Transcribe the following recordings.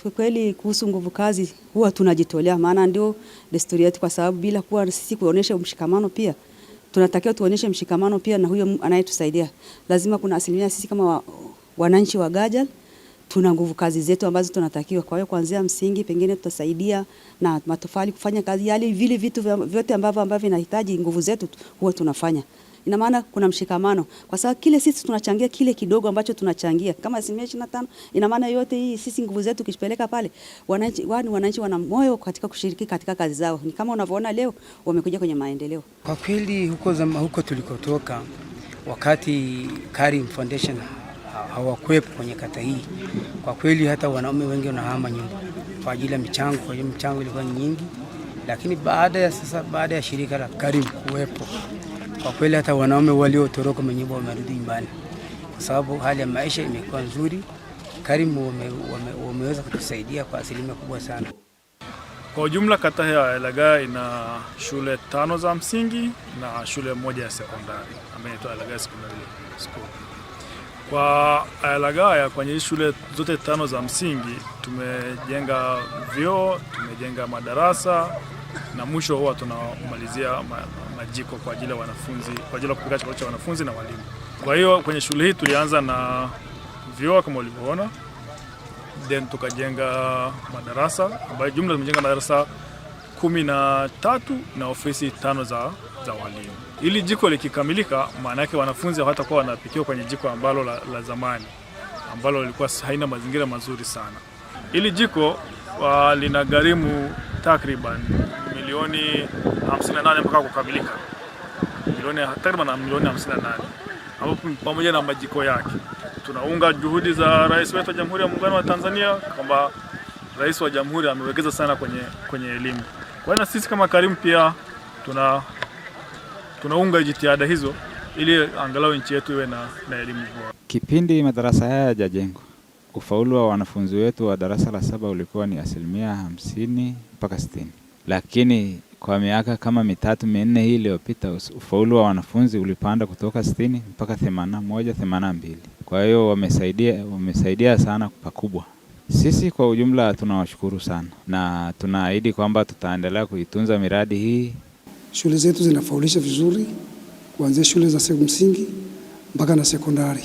Kwa kweli kuhusu nguvu kazi huwa tunajitolea, maana ndio desturi yetu, kwa sababu bila kuwa sisi kuonesha mshikamano pia tunatakiwa tuoneshe mshikamano pia na huyo anayetusaidia. Lazima kuna asilimia sisi kama wananchi wa Gajal tuna nguvu kazi zetu ambazo tunatakiwa. Kwa hiyo kuanzia msingi pengine tutasaidia na matofali kufanya kazi yale vile vitu vyote ambavyo vinahitaji nguvu zetu huwa tunafanya. Ina maana kuna mshikamano kwa sababu kile sisi tunachangia kile kidogo ambacho tunachangia kama 25%, ina maana yote hii sisi nguvu zetu kishipeleka pale, wananchi wana moyo katika kushiriki katika kazi zao. Ni kama unavyoona leo wamekuja kwenye maendeleo. Kwa kweli huko tulikotoka wakati Karim Foundation hawakuwepo kwenye kata hii, kwa kweli hata wanaume wengi wanahama nyumba kwa ajili ya michango. Kwa hiyo michango ilikuwa nyingi, lakini baada ya shirika la Karim kuwepo, kwa kweli hata wanaume waliotoroka manyumba wamerudi nyumbani kwa sababu hali ya maisha imekuwa nzuri. Karim wameweza kutusaidia kwa asilimia kubwa sana. Kwa ujumla kata ya Elagaya ina shule 5 za msingi na shule 1 ya sekondari ambayo inaitwa Elagaya Secondary School. Kwa Elagaya kwenye shule zote 5 za msingi tumejenga vyoo, tumejenga madarasa na mwisho huwa tunamalizia majiko kwa ajili ya wanafunzi, kwa ajili ya kupika chakula cha wanafunzi na walimu. Kwa hiyo kwenye shule hii tulianza na vyoo kama ulivyoona, then tukajenga madarasa ambayo jumla tumejenga madarasa 13 na ofisi 5 za walimu. Ili jiko likikamilika, maana yake wanafunzi hawatakuwa wanapikiwa kwenye jiko ambalo la zamani ambalo lilikuwa haina mazingira mazuri sana. Ili jiko lina gharimu takriban milioni 58 mpaka kukamilika. Takriban milioni 58 ambapo pamoja na majiko yake. Tunaunga juhudi za Rais wetu wa Jamhuri ya Muungano wa Tanzania kwamba Rais wa Jamhuri amewekeza sana kwenye elimu. Kwa hiyo sisi kama Karim pia tunaunga jitihada hizo ili angalau nchi yetu iwe na elimu bora. Kipindi madarasa haya yajajengwa, ufaulu wa wanafunzi wetu wa darasa la 7 ulikuwa ni 50% mpaka 60%. Lakini kwa miaka kama 3-4 hii iliyopita ufaulu wa wanafunzi ulipanda kutoka 60 mpaka 81-82. Kwa hiyo wamesaidia sana pakubwa. Sisi kwa ujumla tunawashukuru sana na tunaahidi kwamba tutaendelea kuitunza miradi hii. Shule zetu zinafaulisha vizuri kuanzia shule za msingi mpaka na sekondari.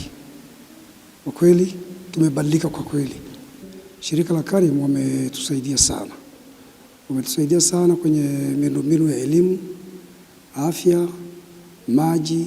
Kwa kweli tumebadilika kwa kweli. Shirika la Karim wametusaidia sana. Wametusaidia sana kwenye miundombinu ya elimu, afya, maji,